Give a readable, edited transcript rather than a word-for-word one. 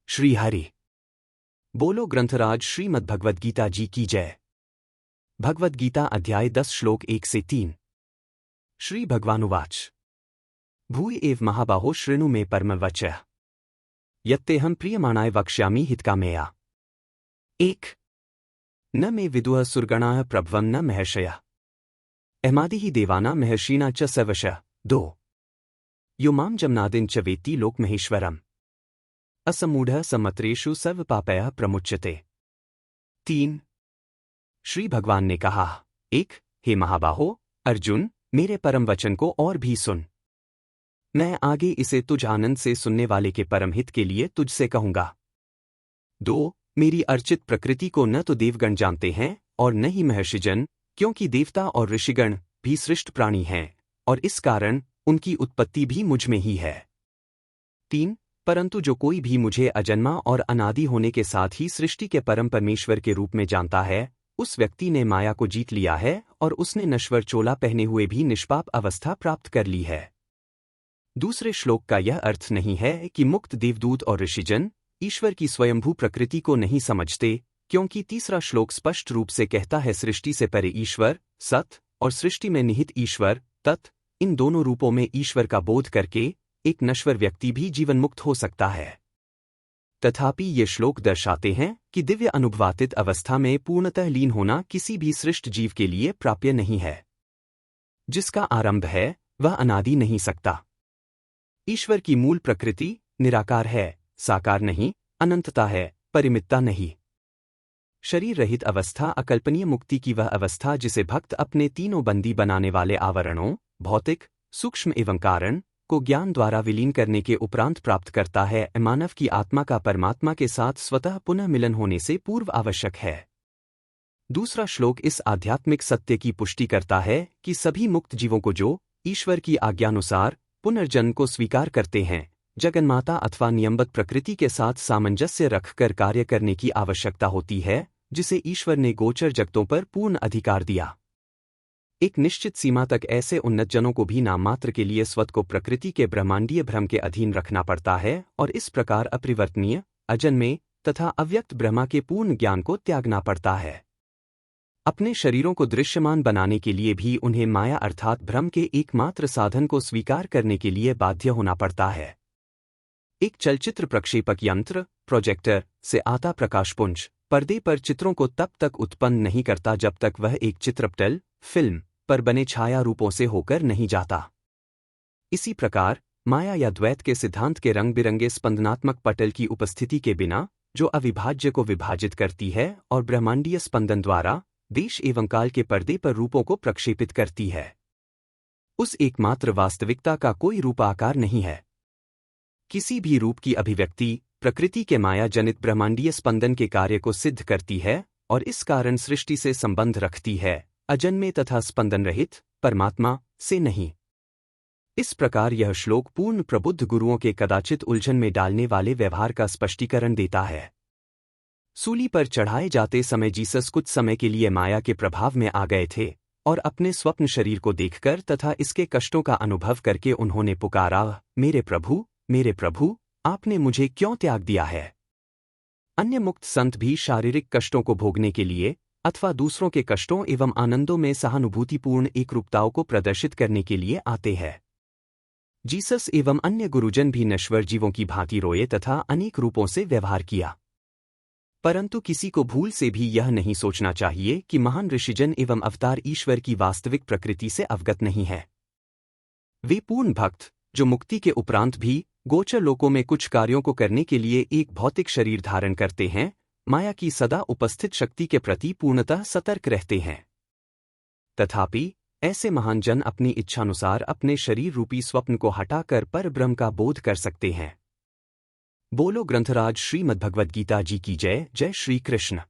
श्री हरि बोलो ग्रंथराज श्रीमद्भगवद्गीता जी की जय। भगवद गीता अध्याय 10 श्लोक 1 से 3। श्री भगवानुवाच भूय एव महाबाहो शृणु मे परमवचः यत्तेऽहं प्रीयमाणाय वक्ष्यामि हितकामेया। 1 न मे विदुः सुरगणाः प्रभवं न महर्षयः अहमादिः देवानां महर्षिणा च सवशः। 2 यो मां जमनादिं च वेत्ति लोकमहेश्वरम् असमूढ़ः समत्रेषु सर्वपापैः प्रमुच्यते। 3 श्री भगवान ने कहा, 1 हे महाबाहो अर्जुन, मेरे परम वचन को और भी सुन। मैं आगे इसे तुझ आनंद से सुनने वाले के परम हित के लिए तुझसे कहूंगा। 2 मेरी अर्चित प्रकृति को न तो देवगण जानते हैं और न ही महर्षिजन, क्योंकि देवता और ऋषिगण भी सृष्ट प्राणी हैं और इस कारण उनकी उत्पत्ति भी मुझ में ही है। 3 परंतु जो कोई भी मुझे अजन्मा और अनादि होने के साथ ही सृष्टि के परम परमेश्वर के रूप में जानता है, उस व्यक्ति ने माया को जीत लिया है और उसने नश्वर चोला पहने हुए भी निष्पाप अवस्था प्राप्त कर ली है। दूसरे श्लोक का यह अर्थ नहीं है कि मुक्त देवदूत और ऋषिजन ईश्वर की स्वयंभू प्रकृति को नहीं समझते, क्योंकि तीसरा श्लोक स्पष्ट रूप से कहता है सृष्टि से परे ईश्वर सत और सृष्टि में निहित ईश्वर तत्, इन दोनों रूपों में ईश्वर का बोध करके एक नश्वर व्यक्ति भी जीवन मुक्त हो सकता है। तथापि ये श्लोक दर्शाते हैं कि दिव्य अनुभवातीत अवस्था में पूर्णतः लीन होना किसी भी सृष्ट जीव के लिए प्राप्य नहीं है। जिसका आरंभ है वह अनादि नहीं सकता। ईश्वर की मूल प्रकृति निराकार है, साकार नहीं, अनंतता है, परिमितता नहीं। शरीर रहित अवस्था अकल्पनीय मुक्ति की वह अवस्था जिसे भक्त अपने तीनों बंदी बनाने वाले आवरणों भौतिक, सूक्ष्म एवं कारण को ज्ञान द्वारा विलीन करने के उपरांत प्राप्त करता है। मानव की आत्मा का परमात्मा के साथ स्वतः पुनः मिलन होने से पूर्व आवश्यक है। दूसरा श्लोक इस आध्यात्मिक सत्य की पुष्टि करता है कि सभी मुक्त जीवों को जो ईश्वर की आज्ञानुसार पुनर्जन्म को स्वीकार करते हैं, जगन्माता अथवा नियमबद्ध प्रकृति के साथ सामंजस्य रखकर कार्य करने की आवश्यकता होती है, जिसे ईश्वर ने गोचर जगतों पर पूर्ण अधिकार दिया। एक निश्चित सीमा तक ऐसे उन्नत जनों को भी नाम मात्र के लिए स्वत को प्रकृति के ब्रह्मांडीय भ्रम के अधीन रखना पड़ता है और इस प्रकार अपरिवर्तनीय, अजन्मे तथा अव्यक्त ब्रह्मा के पूर्ण ज्ञान को त्यागना पड़ता है। अपने शरीरों को दृश्यमान बनाने के लिए भी उन्हें माया अर्थात भ्रम के एकमात्र साधन को स्वीकार करने के लिए बाध्य होना पड़ता है। एक चलचित्र प्रक्षेपक यंत्र प्रोजेक्टर से आता प्रकाशपुंज पर्दे पर चित्रों को तब तक उत्पन्न नहीं करता जब तक वह एक चित्रपटल फिल्म पर बने छाया रूपों से होकर नहीं जाता। इसी प्रकार माया या द्वैत के सिद्धांत के रंग बिरंगे स्पंदनात्मक पटल की उपस्थिति के बिना, जो अविभाज्य को विभाजित करती है और ब्रह्मांडीय स्पंदन द्वारा देश एवं काल के पर्दे पर रूपों को प्रक्षेपित करती है, उस एकमात्र वास्तविकता का कोई रूप आकार नहीं है। किसी भी रूप की अभिव्यक्ति प्रकृति के माया जनित ब्रह्मांडीय स्पंदन के कार्य को सिद्ध करती है और इस कारण सृष्टि से संबंध रखती है, अजन्मे तथा स्पंदन रहित परमात्मा से नहीं। इस प्रकार यह श्लोक पूर्ण प्रबुद्ध गुरुओं के कदाचित उलझन में डालने वाले व्यवहार का स्पष्टीकरण देता है। सूली पर चढ़ाए जाते समय जीसस कुछ समय के लिए माया के प्रभाव में आ गए थे और अपने स्वप्न शरीर को देखकर तथा इसके कष्टों का अनुभव करके उन्होंने पुकारा, मेरे प्रभु, आपने मुझे क्यों त्याग दिया है। अन्य मुक्त संत भी शारीरिक कष्टों को भोगने के लिए अथवा दूसरों के कष्टों एवं आनंदों में सहानुभूतिपूर्ण एकरूपताओं को प्रदर्शित करने के लिए आते हैं। जीसस एवं अन्य गुरुजन भी नश्वर जीवों की भांति रोए तथा अनेक रूपों से व्यवहार किया, परंतु किसी को भूल से भी यह नहीं सोचना चाहिए कि महान ऋषिजन एवं अवतार ईश्वर की वास्तविक प्रकृति से अवगत नहीं है। वे पूर्ण भक्त जो मुक्ति के उपरांत भी गोचर लोकों में कुछ कार्यों को करने के लिए एक भौतिक शरीर धारण करते हैं, माया की सदा उपस्थित शक्ति के प्रति पूर्णतः सतर्क रहते हैं। तथापि ऐसे महान जन अपनी इच्छानुसार अपने शरीर रूपी स्वप्न को हटाकर पर ब्रह्म का बोध कर सकते हैं। बोलो ग्रंथराज श्रीमद्भगवद्गीता जी की जय। जय श्री कृष्ण।